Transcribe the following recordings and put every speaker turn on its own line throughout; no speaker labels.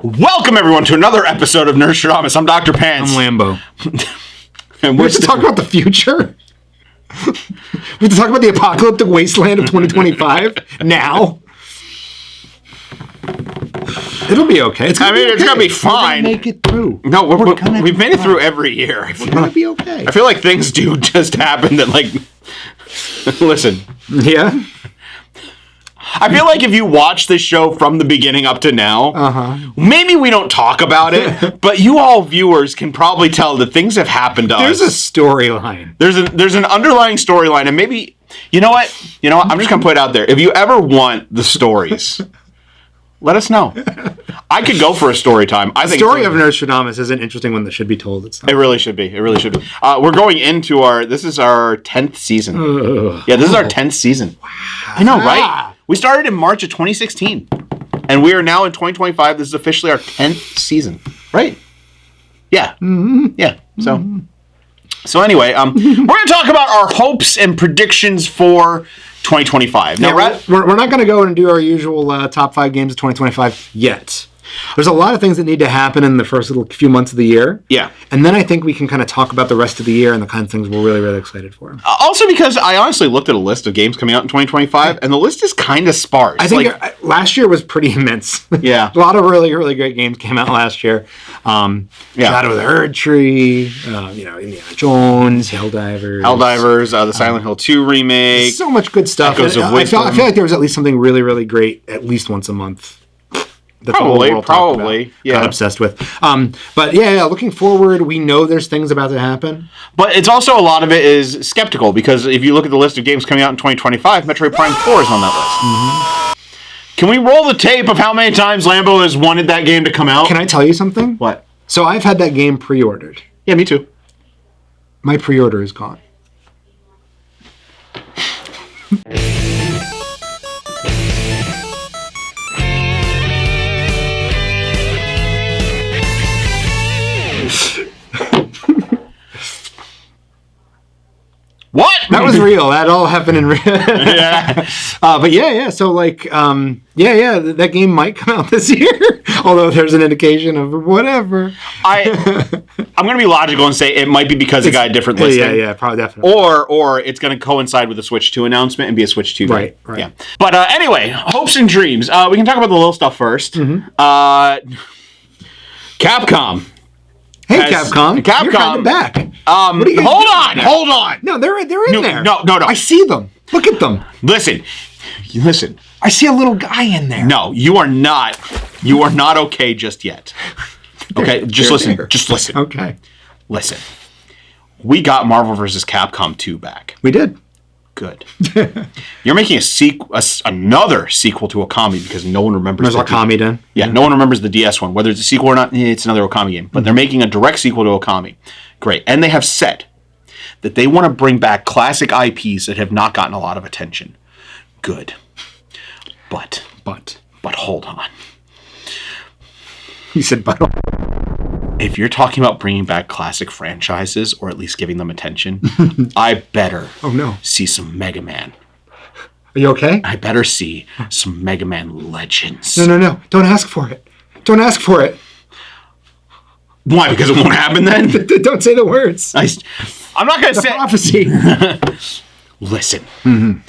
Welcome, everyone, to another episode of Nerdstrodamus. I'm Dr. Pants.
I'm Lambo.
And
We have to talk about the future? We have to talk about the apocalyptic wasteland of 2025 now? It'll be okay.
It's going to be fine.
We're going to make it through.
No, we've made it through every year.
We're going to be okay.
I feel like things do just happen that, like... Listen.
Yeah?
I feel like if you watch this show from the beginning up to now, maybe we don't talk about it, but you all viewers can probably tell that things have happened to us.
There's a storyline.
There's an underlying storyline, and maybe... You know what? I'm just going to put it out there. If you ever want the stories... Let us know. I could go for a story time. I think
the story of Nerdstrodamus is an interesting one that should be told.
It really should be. It really should be. We're going into this is our 10th season. Yeah, this is our 10th season. Wow. I know, right? We started in March of 2016. And we are now in 2025. This is officially our 10th season. Right? Yeah. Mm-hmm. Yeah. So anyway, we're going to talk about our hopes and predictions for 2025. Now,
we're not going to go and do our usual top 5 games of 2025 yet. There's a lot of things that need to happen in the first few months of the year.
Yeah.
And then I think we can kind of talk about the rest of the year and the kind of things we're really, really excited for.
Also because I honestly looked at a list of games coming out in 2025, and the list is kind of sparse.
I think last year was pretty immense.
Yeah.
A lot of really, really great games came out last year. Shadow of the Erdtree, Indiana Jones,
Helldivers, the Silent Hill 2 remake.
So much good stuff.
Echoes of Wisdom.
I feel like there was at least something really, really great at least once a month.
Probably, yeah.
Got obsessed with. But yeah, looking forward, we know there's things about to happen.
But it's also, a lot of it is skeptical, because if you look at the list of games coming out in 2025, Metroid Prime 4 is on that list. Mm-hmm. Can we roll the tape of how many times Lambo has wanted that game to come out?
Can I tell you something?
What?
So I've had that game pre-ordered.
Yeah, me too.
My pre-order is gone.
What?
That was real. That all happened in real.
Yeah.
But yeah. So that game might come out this year. Although there's an indication of whatever.
I'm going to be logical and say it might be because it got a different listing.
Yeah, probably definitely.
Or it's going to coincide with the Switch 2 announcement and be a Switch 2 game.
Right.
Yeah. But anyway, hopes and dreams. We can talk about the little stuff first. Mm-hmm. Capcom.
Hey, Capcom. You're kind of back.
Hold on.
No, they're in there.
No.
I see them. Look at them.
Listen.
I see a little guy in there.
No, you are not. You are not okay just yet. Okay, just listen.
There.
Just listen.
Okay.
Listen. We got Marvel vs. Capcom 2 back.
We did.
Good. You're making another sequel to Okami because no one remembers.
There's Okami then.
Yeah, no one remembers the DS one. Whether it's a sequel or not, it's another Okami game. But they're making a direct sequel to Okami. Great. And they have said that they want to bring back classic IPs that have not gotten a lot of attention. Good. But hold on.
You said but.
If you're talking about bringing back classic franchises, or at least giving them attention, I better see some Mega Man.
Are you okay?
I better see some Mega Man Legends.
No. Don't ask for it.
Why? Because it won't happen then?
Don't say the words.
I'm not going to say...
prophecy.
Listen. Mm-hmm.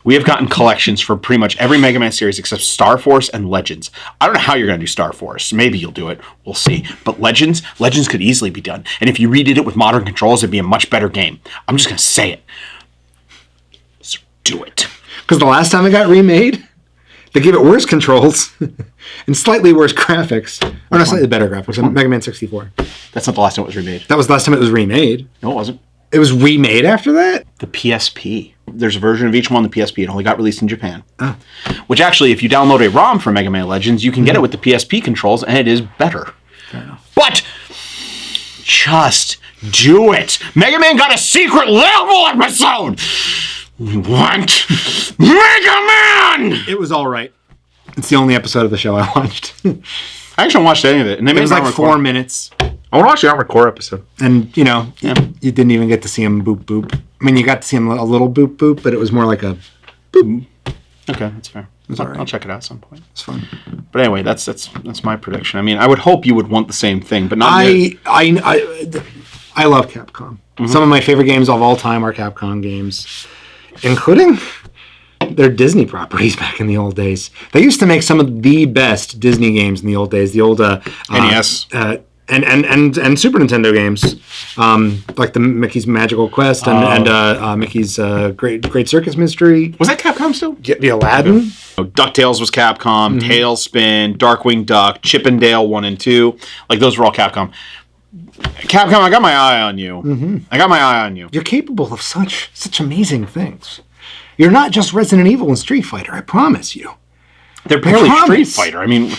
We have gotten collections for pretty much every Mega Man series except Star Force and Legends. I don't know how you're going to do Star Force. Maybe you'll do it. We'll see. But Legends could easily be done. And if you redid it with modern controls, it'd be a much better game. I'm just going to say it. So do it.
Because the last time it got remade, they gave it worse controls and slightly worse graphics. Or not slightly better graphics. Mega Man 64.
That's not the last time it was remade.
That was the last time it was remade.
No, it wasn't.
It was remade after that?
The PSP. There's a version of each one on the PSP. It only got released in Japan.
Oh.
Which actually, if you download a ROM for Mega Man Legends, you can get it with the PSP controls, and it is better.
Fair enough.
But just do it. Mega Man got a secret level episode. We want Mega Man.
It was all right. It's the only episode of the show I watched.
I actually haven't watched any of it. And
it was like 4 minutes.
I want to watch the Armored Core episode.
And, you didn't even get to see him boop. I mean, you got to see him a little boop, but it was more like a boop.
Okay, that's fair.
It's all right.
I'll check it out at some point.
It's fun.
But anyway, that's my prediction. I mean, I would hope you would want the same thing, but not.
I love Capcom. Mm-hmm. Some of my favorite games of all time are Capcom games, including their Disney properties back in the old days. They used to make some of the best Disney games in the old days. The old
NES.
And Super Nintendo games, like the Mickey's Magical Quest and Mickey's Great Circus Mystery.
Was that Capcom still?
The Aladdin.
DuckTales was Capcom. Mm-hmm. Tailspin, Darkwing Duck, Chip and Dale 1 and 2. Like those were all Capcom. Capcom, I got my eye on you. Mm-hmm. I got my eye on you.
You're capable of such amazing things. You're not just Resident Evil and Street Fighter. I promise you.
They're barely Street Fighter. I mean,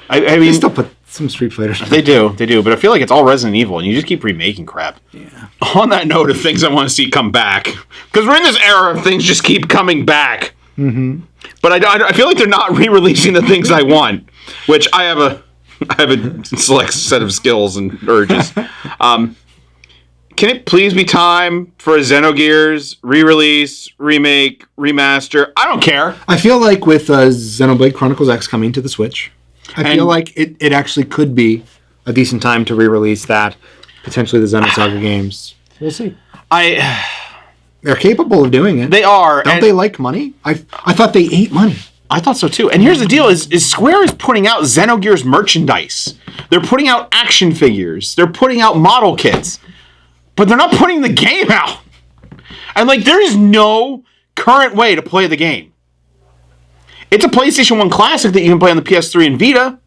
I mean,
they still put some Street Fighters.
They do, but I feel like it's all Resident Evil, and you just keep remaking crap.
Yeah.
On that note of things I want to see come back, because we're in this era of things just keep coming back. Mm-hmm. But I feel like they're not re-releasing the things I want, which I have a select set of skills and urges. Can it please be time for a Xenogears re-release, remake, remaster? I don't care.
I feel like with Xenoblade Chronicles X coming to the Switch, I feel like it actually could be a decent time to re-release that. Potentially the Xenosaga games. We'll see. They're capable of doing it.
They are.
Don't they like money? I thought they ate money.
I thought so too. And here's the deal: is Square is putting out Xenogears merchandise. They're putting out action figures. They're putting out model kits. But they're not putting the game out. And like, there is no current way to play the game. It's a PlayStation 1 classic that you can play on the PS3 and Vita.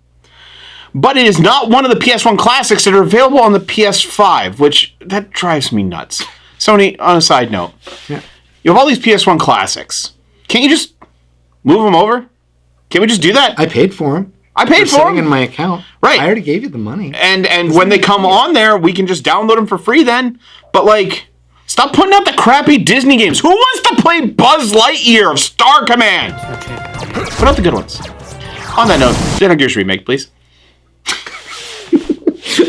But it is not one of the PS1 classics that are available on the PS5, which, that drives me nuts. Sony, on a side note, you have all these PS1 classics. Can't you just move them over? Can't we just do that?
I paid for them.
I paid for them
in my account.
Right.
I already gave you the money.
And when they come on there, we can just download them for free then. But like, stop putting out the crappy Disney games. Who wants to play Buzz Lightyear of Star Command? Okay. Put out the good ones. On that note, Xenogears remake, please.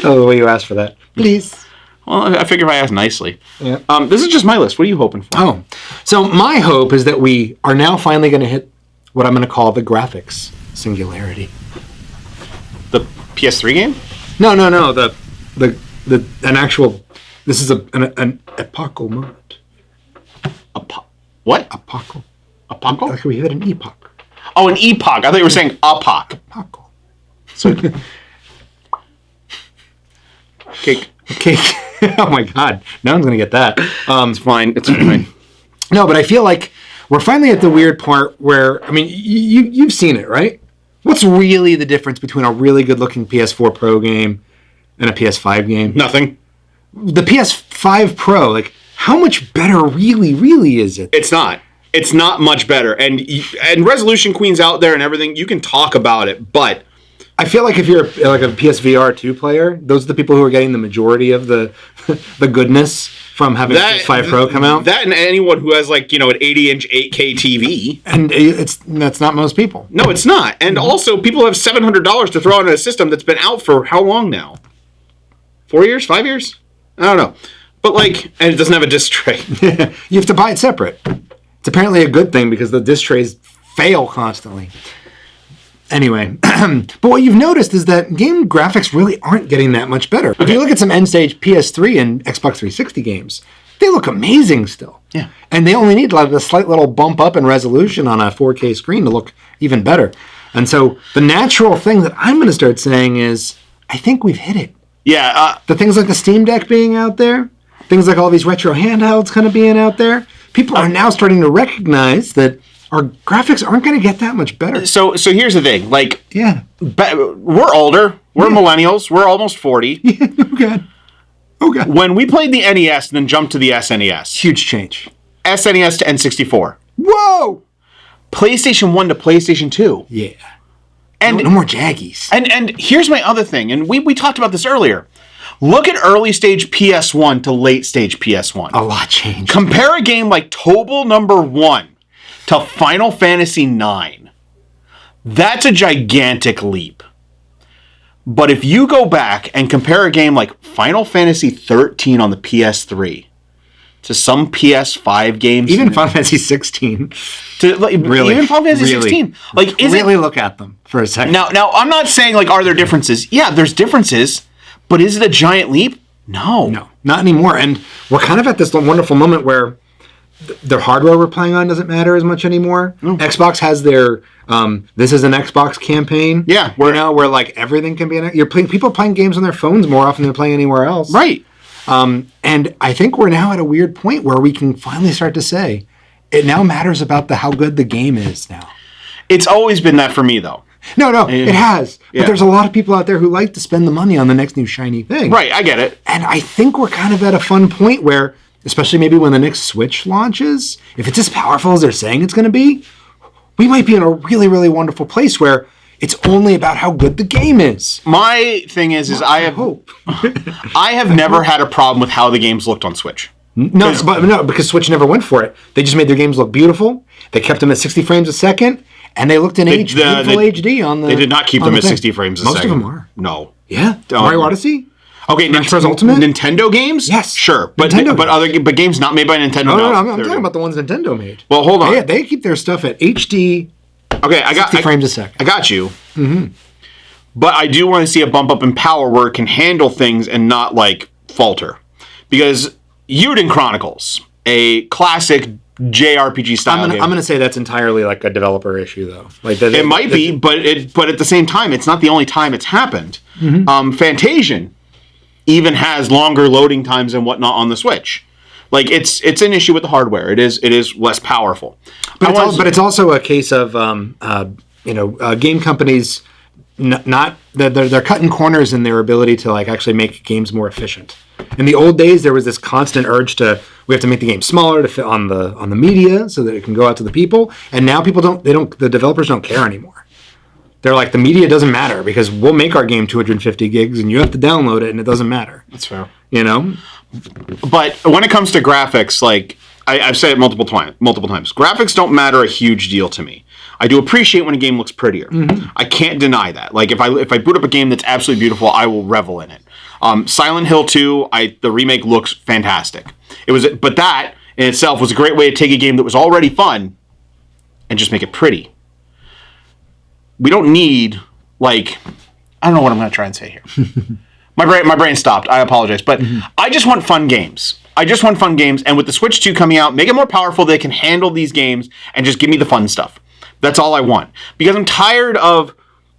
Oh, the way you asked for that. Please.
Well, I figure if I ask nicely.
Yeah.
This is just my list. What are you hoping for?
Oh, so my hope is that we are now finally going to hit what I'm going to call the graphics singularity.
The PS3 game?
No. An actual. This is an epochal moment.
What?
Epochal.
Epochal?
Like we hit an epoch.
Oh, an epoch. I thought you were saying epoch.
Epochal.
So. Cake.
Oh my God! No one's gonna get that.
It's fine. It's fine.
No, but I feel like we're finally at the weird part where, I mean, you've seen it, right? What's really the difference between a really good-looking PS4 Pro game and a PS5 game?
Nothing.
The PS5 Pro, like, how much better really is it?
It's not. It's not much better. And Resolution Queen's out there and everything. You can talk about it, but
I feel like if you're like a PSVR 2 player, those are the people who are getting the majority of the goodness from having PS5 Pro come out.
That and anyone who has like, an 80-inch 8K TV.
And that's not most people.
No, it's not. And also, people have $700 to throw in a system that's been out for how long now? 4 years? 5 years? I don't know. But like, and it doesn't have a disc tray.
You have to buy it separate. It's apparently a good thing because the disc trays fail constantly. Anyway, but what you've noticed is that game graphics really aren't getting that much better. If you look at some end-stage PS3 and Xbox 360 games, they look amazing still.
Yeah.
And they only need like a slight little bump up in resolution on a 4K screen to look even better. And so the natural thing that I'm going to start saying is, I think we've hit it.
Yeah.
The things like the Steam Deck being out there, things like all these retro handhelds kind of being out there, people are now starting to recognize that our graphics aren't going to get that much better.
So here's the thing. Like,
yeah,
we're older. We're millennials. We're almost 40.
Yeah, oh God.
When we played the NES and then jumped to the SNES.
Huge change.
SNES to N64.
Whoa!
PlayStation 1 to PlayStation 2.
Yeah.
And
no more jaggies.
And here's my other thing. And we talked about this earlier. Look at early stage PS1 to late stage PS1.
A lot changed.
Compare a game like Tobal #1 to Final Fantasy IX. That's a gigantic leap. But if you go back and compare a game like Final Fantasy 13 on the PS3 to some PS5 games.
Even Final Fantasy 16.
Really? Even Final Fantasy 16. Like,
really look at them for a second.
Now, I'm not saying, like, are there differences? Yeah, there's differences, but is it a giant leap? No,
not anymore. And we're kind of at this wonderful moment where the hardware we're playing on doesn't matter as much anymore. Xbox has their this is an Xbox campaign.
Yeah,
where like everything can be people are playing games on their phones more often than playing anywhere else.
Right.
And I think we're now at a weird point where we can finally start to say it now matters about how good the game is now.
It's always been that for me, though.
No, it has.
Yeah.
But there's a lot of people out there who like to spend the money on the next new shiny thing.
Right, I get it.
And I think we're kind of at a fun point where, especially maybe when the next Switch launches, if it's as powerful as they're saying it's going to be, we might be in a really, really wonderful place where it's only about how good the game is.
My thing is I have never had a problem with how the games looked on Switch.
No, because Switch never went for it. They just made their games look beautiful. They kept them at 60 frames a second, and they looked in HD on the.
They did not keep them at 60 frames a second.
Most of them are.
No.
Yeah. Mario Odyssey.
Okay,
Nintendo's Ultimate?
Nintendo games?
Yes.
Sure. But games not made by Nintendo?
No, I'm talking about the ones Nintendo made.
Well, hold on.
They keep their stuff at HD.
Okay, 60
frames a second.
I got you. Mm-hmm. But I do want to see a bump up in power where it can handle things and not, like, falter. Because Yuden Chronicles, a classic JRPG style game.
I'm going to say that's entirely, like, a developer issue, though. Like
it might be, but at the same time, it's not the only time it's happened. Mm-hmm. Fantasian even has longer loading times and whatnot on the Switch. Like, it's an issue with the hardware. It is less powerful.
But it's also a case of game companies they're cutting corners in their ability to like actually make games more efficient. In the old days, there was this constant urge we have to make the game smaller to fit on the media so that it can go out to the people. And now the developers don't care anymore. They're like, the media doesn't matter because we'll make our game 250 gigs and you have to download it and it doesn't matter.
That's fair.
You know?
But when it comes to graphics, like I've said it multiple times, graphics don't matter a huge deal to me. I do appreciate when a game looks prettier. Mm-hmm. I can't deny that. Like if I boot up a game that's absolutely beautiful, I will revel in it. Silent Hill 2, the remake looks fantastic. But that in itself was a great way to take a game that was already fun and just make it pretty. We don't need I don't know what I'm going to try and say here. My brain stopped. I apologize. But I just want fun games. And with the Switch 2 coming out, make it more powerful. They can handle these games and just give me the fun stuff. That's all I want. Because I'm tired of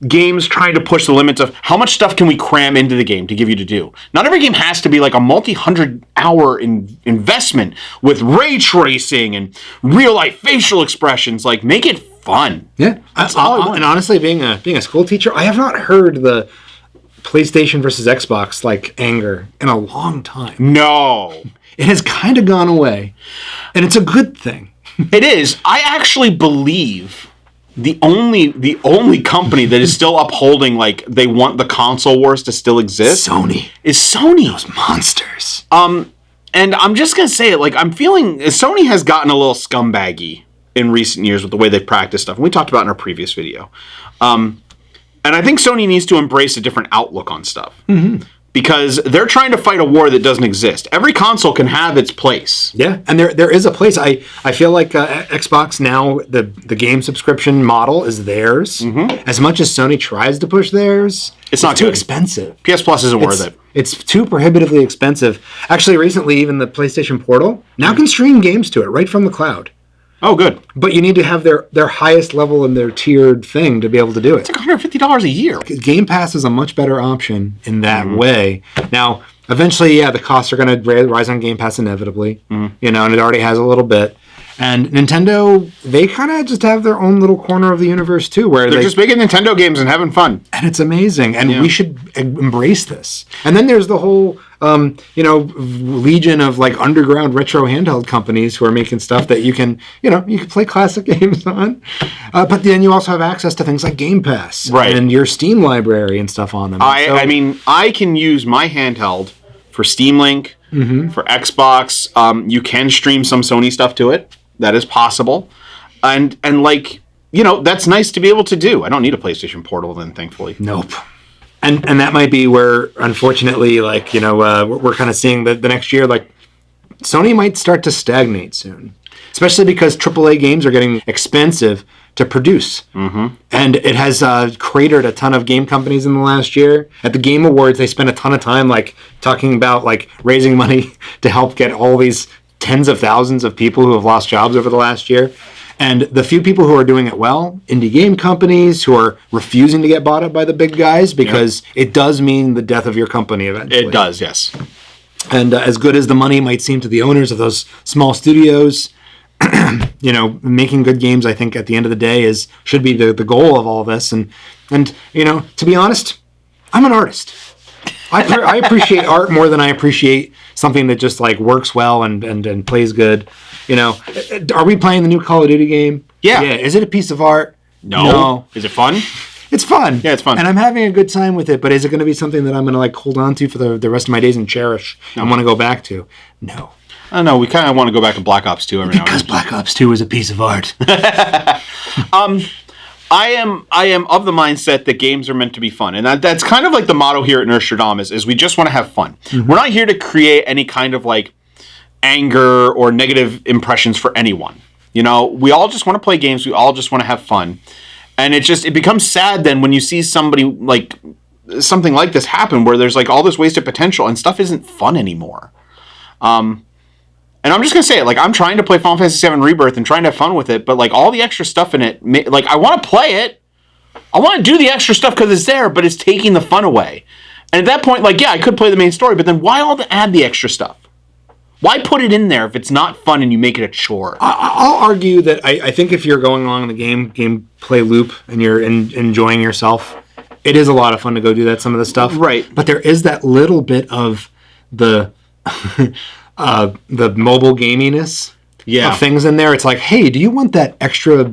games trying to push the limits of how much stuff can we cram into the game to give you to do. Not every game has to be like a multi-100-hour investment with ray tracing and real-life facial expressions. Like, make it fun.
Yeah. That's all I want. And honestly, being a school teacher, I have not heard the PlayStation versus Xbox like anger in a long time.
No.
It has kind of gone away. And it's a good thing.
It is. I actually believe the only company that is still upholding like they want the console wars to still exist is Sony.
Those monsters.
And I'm just gonna say it, like I'm feeling Sony has gotten a little scumbaggy in recent years with the way they've practiced stuff. And we talked about in our previous video. And I think Sony needs to embrace a different outlook on stuff. Mm-hmm. Because they're trying to fight a war that doesn't exist. Every console can have its place.
Yeah, and there is a place. I feel like Xbox now, the game subscription model is theirs. Mm-hmm. As much as Sony tries to push theirs, it's not too expensive.
PS Plus isn't worth it.
It's too prohibitively expensive. Actually, recently, even the PlayStation Portal now can stream games to it right from the cloud.
Oh, good.
But you need to have their highest level and their tiered thing to be able to do it.
It's like $150 a year.
Game Pass is a much better option in that way. Now, eventually, the costs are going to rise on Game Pass inevitably, and it already has a little bit. And Nintendo, they kind of just have their own little corner of the universe, too, where
they're just making Nintendo games and having fun.
And it's amazing. And we should embrace this. And then there's the whole, legion of, like, underground retro handheld companies who are making stuff that you can play classic games on. But then you also have access to things like Game Pass.
Right.
And your Steam library and stuff on them.
I mean, I can use my handheld for Steam Link, for Xbox. You can stream some Sony stuff to it. That is possible. And that's nice to be able to do. I don't need a PlayStation Portal then, thankfully.
Nope. And that might be where, unfortunately, we're kind of seeing the next year, Sony might start to stagnate soon, especially because AAA games are getting expensive to produce. Mm-hmm. And it has cratered a ton of game companies in the last year. At the Game Awards, they spent a ton of time talking about raising money to help get all these tens of thousands of people who have lost jobs over the last year. And the few people who are doing it well, indie game companies who are refusing to get bought up by the big guys, because it does mean the death of your company eventually.
It does, yes.
And as good as the money might seem to the owners of those small studios, making good games, I think at the end of the day should be the goal of all this. And to be honest, I'm an artist. I appreciate art more than I appreciate something that just works well and plays good. Are we playing the new Call of Duty game?
Yeah.
Is it a piece of art?
No. Is it fun?
It's fun.
Yeah, it's fun.
And I'm having a good time with it, but is it going to be something that I'm going to hold on to for the rest of my days and cherish and want to go back to? No.
I don't know. We kind of want to go back to Black Ops 2 every now and then.
Because Black Ops 2 is a piece of art.
I am of the mindset that games are meant to be fun. And that's kind of the motto here at Nerdstrodamus is we just want to have fun. Mm-hmm. We're not here to create any kind of anger or negative impressions for anyone. We all just want to play games. We all just want to have fun. And it becomes sad then when you see somebody something like this happen where there's all this wasted potential and stuff isn't fun anymore. And I'm just going to say it, I'm trying to play Final Fantasy VII Rebirth and trying to have fun with it, but all the extra stuff in it, I want to play it. I want to do the extra stuff because it's there, but it's taking the fun away. And at that point, I could play the main story, but then why add the extra stuff? Why put it in there if it's not fun and you make it a chore?
I'll argue that I think if you're going along in the gameplay loop and you're enjoying yourself, it is a lot of fun to go do some of the stuff.
Right.
But there is that little bit of the mobile gaminess of things in there. It's hey, do you want that extra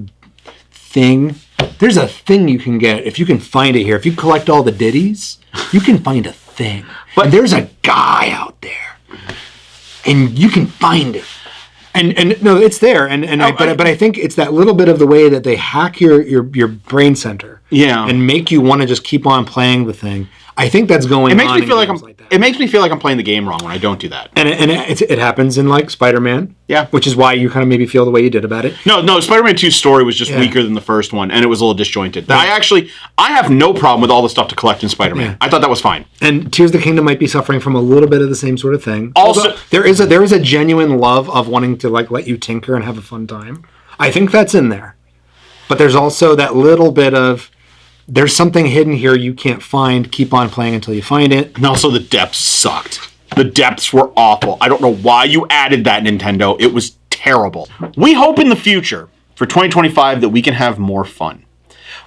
thing? There's a thing you can get if you can find it here. If you collect all the ditties, you can find a thing. But there's a guy out there. And you can find it, and no, it's there, but I think it's that little bit of the way that they hack your brain center, and make you want to just keep on playing the thing. I think that's going.
It makes me feel it makes me feel like I'm playing the game wrong when I don't do that. And
it happens in Spider-Man, which is why you kind of maybe feel the way you did about it.
No, Spider-Man 2's story was just weaker than the first one, and it was a little disjointed. Yeah. I have no problem with all the stuff to collect in Spider-Man. Yeah. I thought that was fine.
And Tears of the Kingdom might be suffering from a little bit of the same sort of thing.
Also,
there is a genuine love of wanting to let you tinker and have a fun time. I think that's in there, but there's also that little bit of. There's something hidden here you can't find. Keep on playing until you find it.
And also the depths sucked. The depths were awful. I don't know why you added that, Nintendo. It was terrible. We hope in the future, for 2025, that we can have more fun.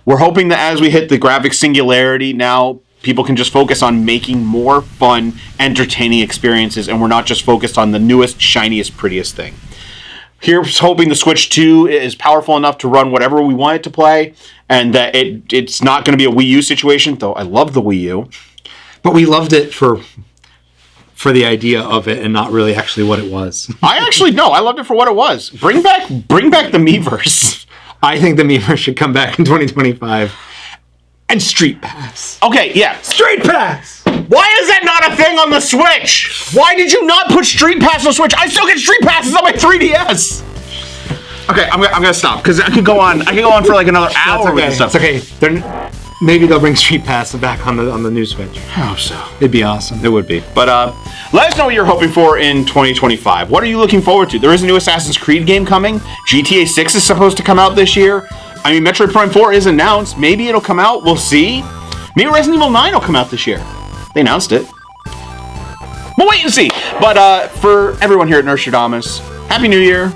We're hoping that as we hit the graphic singularity, now people can just focus on making more fun, entertaining experiences, and we're not just focused on the newest, shiniest, prettiest thing. Here's hoping the Switch 2 is powerful enough to run whatever we want it to play, and that it's not going to be a Wii U situation, though I love the Wii U.
But we loved it for the idea of it and not really actually what it was.
I loved it for what it was. Bring back the Miiverse.
I think the Miiverse should come back in 2025. And Street Pass.
Okay, yeah.
Street Pass!
Why is that not a thing on the Switch? Why did you not put Street Pass on the Switch? I still get Street Passes on my 3DS. Okay, I'm gonna stop because I could go on for another hour with this stuff.
It's okay. Maybe they'll bring Street Pass back on the new Switch.
I hope so.
It'd be awesome.
It would be. But let us know what you're hoping for in 2025. What are you looking forward to? There is a new Assassin's Creed game coming. GTA 6 is supposed to come out this year. I mean, Metroid Prime 4 is announced. Maybe it'll come out. We'll see. Maybe Resident Evil 9 will come out this year. They announced it. We'll wait and see. But for everyone here at Nerdstrodamus, Happy New Year.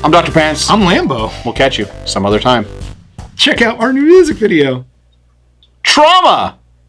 I'm Dr. Pants.
I'm Lambo.
We'll catch you some other time.
Check out our new music video.
Trauma!